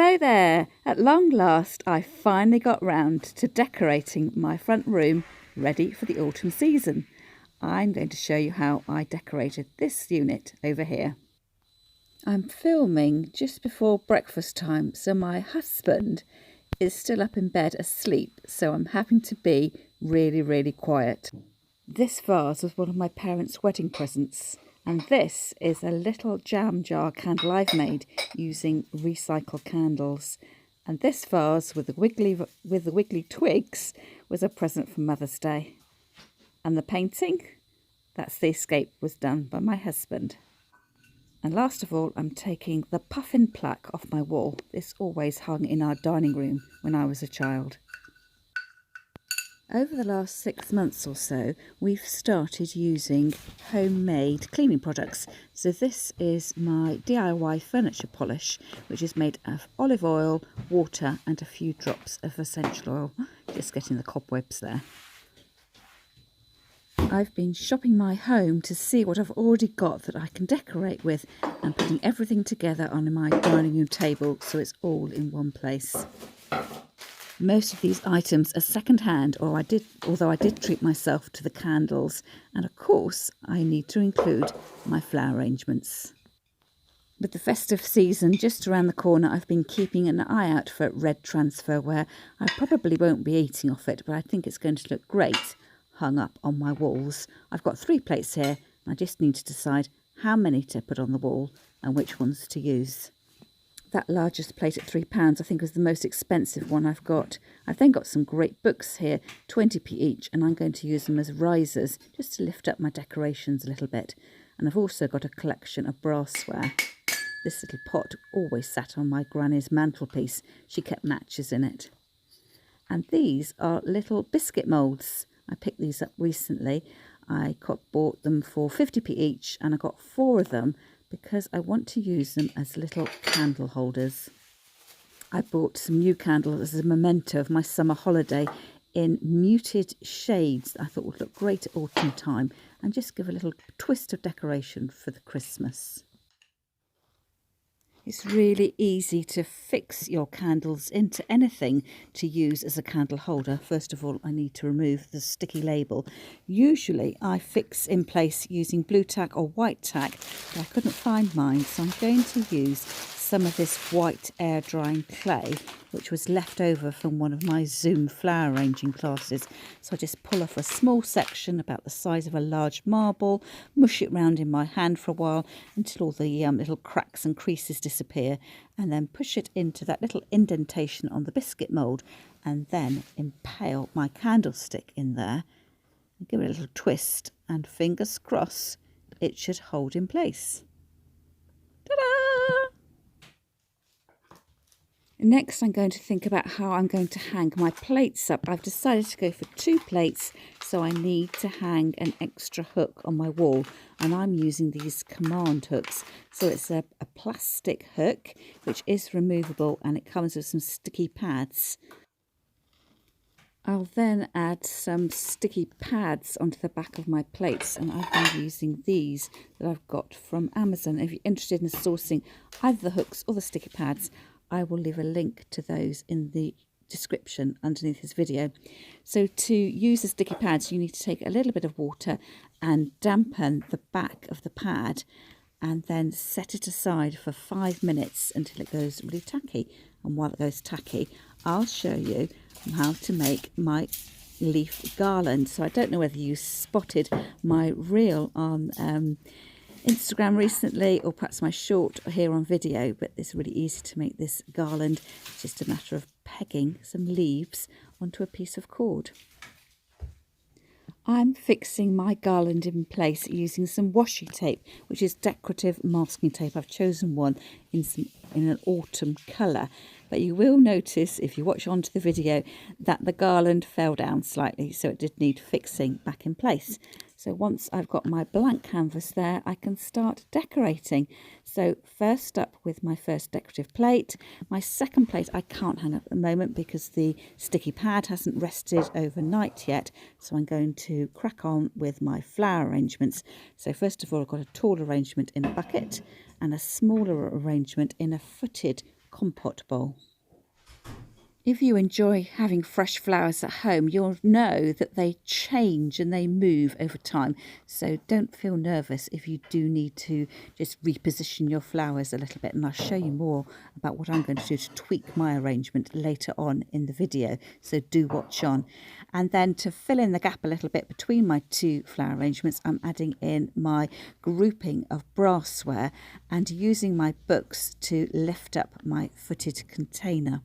Hello there! At long last, I finally got round to decorating my front room ready for the autumn season. I'm going to show you how I decorated this unit over here. I'm filming just before breakfast time, so my husband is still up in bed asleep, so I'm having to be really quiet. This vase was one of my parents' wedding presents, and this is a little jam jar candle I've made using recycled candles. And this vase with the wiggly twigs was a present for Mother's Day. And the painting, that's the escape, was done by my husband. And last of all, I'm taking the puffin plaque off my wall. This always hung in our dining room when I was a child. Over the last 6 months or so, we've started using homemade cleaning products. So this is my DIY furniture polish, which is made of olive oil, water and a few drops of essential oil. Just getting the cobwebs there. I've been shopping my home to see what I've already got that I can decorate with, and putting everything together on my dining room table so it's all in one place. Most of these items are second-hand, although I did treat myself to the candles, and of course I need to include my flower arrangements. With the festive season just around the corner, I've been keeping an eye out for red transferware. I probably won't be eating off it, but I think it's going to look great hung up on my walls. I've got 3 plates here, and I just need to decide how many to put on the wall and which ones to use. That largest plate at £3 I think was the most expensive one I've got. I've then got some great books here, 20p each, and I'm going to use them as risers just to lift up my decorations a little bit. And I've also got a collection of brassware. This little pot always sat on my granny's mantelpiece. She kept matches in it. And these are little biscuit moulds. I picked these up recently. I bought them for 50p each, and I got 4 of them because I want to use them as little candle holders. I bought some new candles as a memento of my summer holiday in muted shades that I thought would look great at autumn time and just give a little twist of decoration for the Christmas. It's really easy to fix your candles into anything to use as a candle holder. First of all, I need to remove the sticky label. Usually I fix in place using blue tack or white tack, but I couldn't find mine, so I'm going to use some of this white air drying clay, which was left over from one of my Zoom flower arranging classes. So I just pull off a small section about the size of a large marble, mush it round in my hand for a while until all the little cracks and creases disappear, and then push it into that little indentation on the biscuit mould, and then impale my candlestick in there, and give it a little twist, and fingers crossed it should hold in place. Ta-da! Next, I'm going to think about how I'm going to hang my plates up. I've decided to go for 2 plates, so I need to hang an extra hook on my wall, and I'm using these command hooks. So it's a plastic hook which is removable, and it comes with some sticky pads. I'll then add some sticky pads onto the back of my plates, and I've been using these that I've got from Amazon. If you're interested in sourcing either the hooks or the sticky pads, I will leave a link to those in the description underneath this video. So to use the sticky pads, you need to take a little bit of water and dampen the back of the pad, and then set it aside for 5 minutes until it goes really tacky. And while it goes tacky, I'll show you how to make my leaf garland. So I don't know whether you spotted my reel on Instagram recently, or perhaps my short here on video, but it's really easy to make this garland. It's just a matter of pegging some leaves onto a piece of cord. I'm fixing my garland in place using some washi tape, which is decorative masking tape. I've chosen one in an autumn colour, but you will notice if you watch onto the video that the garland fell down slightly, so it did need fixing back in place. So once I've got my blank canvas there, I can start decorating. So first up with my first decorative plate. My second plate I can't hang up at the moment because the sticky pad hasn't rested overnight yet. So I'm going to crack on with my flower arrangements. So first of all, I've got a tall arrangement in a bucket and a smaller arrangement in a footed compote bowl. If you enjoy having fresh flowers at home, you'll know that they change and they move over time. So don't feel nervous if you do need to just reposition your flowers a little bit. And I'll show you more about what I'm going to do to tweak my arrangement later on in the video. So do watch on. And then to fill in the gap a little bit between my two flower arrangements, I'm adding in my grouping of brassware and using my books to lift up my footed container.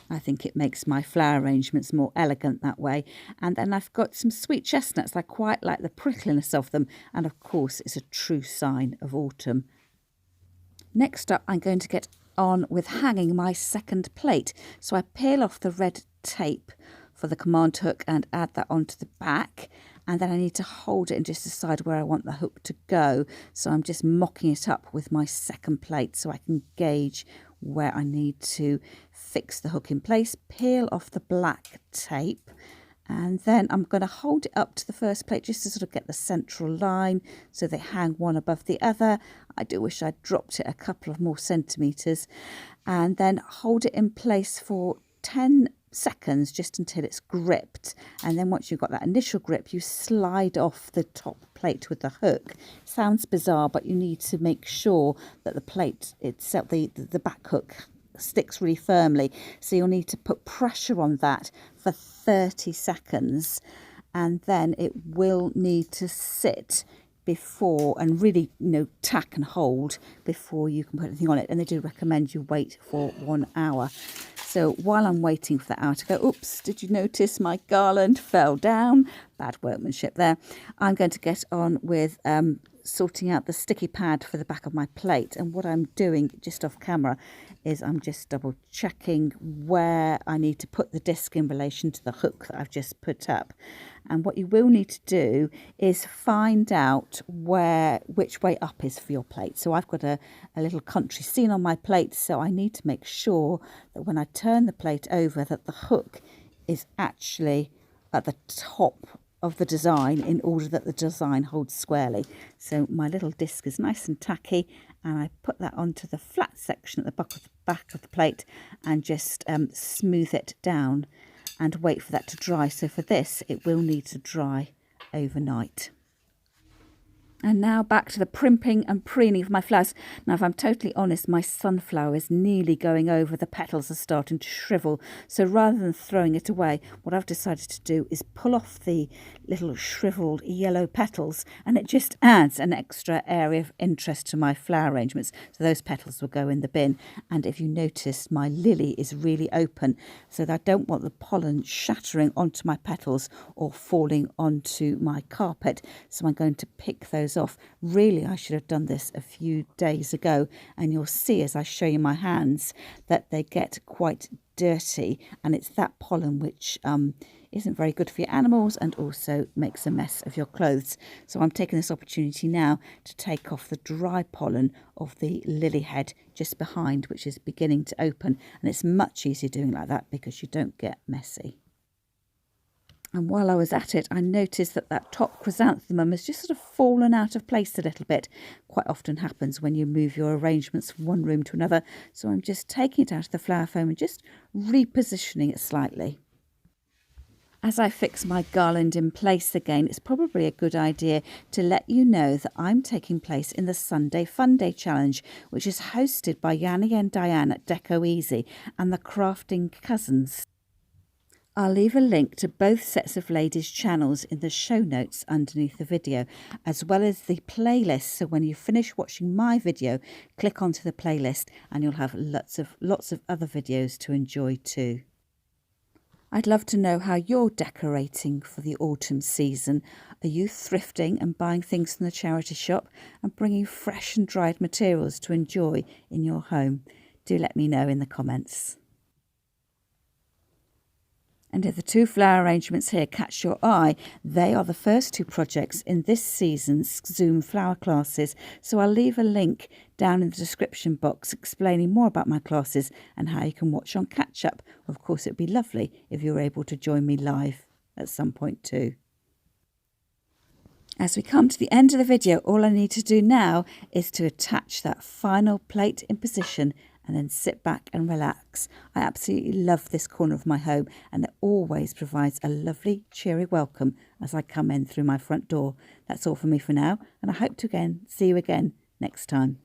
I think it makes my flower arrangements more elegant that way. And then I've got some sweet chestnuts. I quite like the prickliness of them. And of course, it's a true sign of autumn. Next up, I'm going to get on with hanging my second plate. So I peel off the red tape for the command hook and add that onto the back. And then I need to hold it and just decide where I want the hook to go. So I'm just mocking it up with my second plate so I can gauge where I need to fix the hook in place. Peel off the black tape, and then I'm going to hold it up to the first plate just to sort of get the central line so they hang one above the other. I do wish I'd dropped it a couple of more centimetres, and then hold it in place for 10 seconds just until it's gripped. And then once you've got that initial grip, you slide off the top plate with the hook. Sounds bizarre, but you need to make sure that the plate itself, the back hook, sticks really firmly. So you'll need to put pressure on that for 30 seconds, and then it will need to sit before and really, tack and hold before you can put anything on it. And they do recommend you wait for 1 hour. So while I'm waiting for that hour to go, oops, did you notice my garland fell down? Bad workmanship there. I'm going to get on with sorting out the sticky pad for the back of my plate. And what I'm doing just off camera is I'm just double checking where I need to put the disc in relation to the hook that I've just put up. And what you will need to do is find out which way up is for your plate. So I've got a little country scene on my plate, so I need to make sure that when I turn the plate over that the hook is actually at the top of the design in order that the design holds squarely. So my little disc is nice and tacky, and I put that onto the flat section at the back of the plate and just smooth it down and wait for that to dry. So for this, it will need to dry overnight. And now back to the primping and preening of my flowers. Now, if I'm totally honest, my sunflower is nearly going over. The petals are starting to shrivel. So rather than throwing it away, what I've decided to do is pull off the little shriveled yellow petals, and it just adds an extra area of interest to my flower arrangements. So those petals will go in the bin. And if you notice, my lily is really open, so that I don't want the pollen shattering onto my petals or falling onto my carpet. So I'm going to pick those off. Really, I should have done this a few days ago, and you'll see as I show you my hands that they get quite dirty, and it's that pollen which isn't very good for your animals and also makes a mess of your clothes. So I'm taking this opportunity now to take off the dry pollen of the lily head just behind, which is beginning to open, and it's much easier doing like that because you don't get messy. And while I was at it, I noticed that top chrysanthemum has just sort of fallen out of place a little bit. Quite often happens when you move your arrangements from one room to another. So I'm just taking it out of the flower foam and just repositioning it slightly. As I fix my garland in place again, it's probably a good idea to let you know that I'm taking place in the Sunday Funday challenge, which is hosted by Yanni and Diane at Deco Easy and the Crafting Cousins. I'll leave a link to both sets of ladies' channels in the show notes underneath the video, as well as the playlist. So when you finish watching my video, click onto the playlist and you'll have lots of other videos to enjoy too. I'd love to know how you're decorating for the autumn season. Are you thrifting and buying things from the charity shop and bringing fresh and dried materials to enjoy in your home? Do let me know in the comments. And if the two flower arrangements here catch your eye, they are the first two projects in this season's Zoom flower classes. So I'll leave a link down in the description box explaining more about my classes and how you can watch on catch up. Of course, it'd be lovely if you were able to join me live at some point too. As we come to the end of the video, all I need to do now is to attach that final plate in position and then sit back and relax. I absolutely love this corner of my home, and it always provides a lovely, cheery welcome as I come in through my front door. That's all for me for now, and I hope to see you again next time.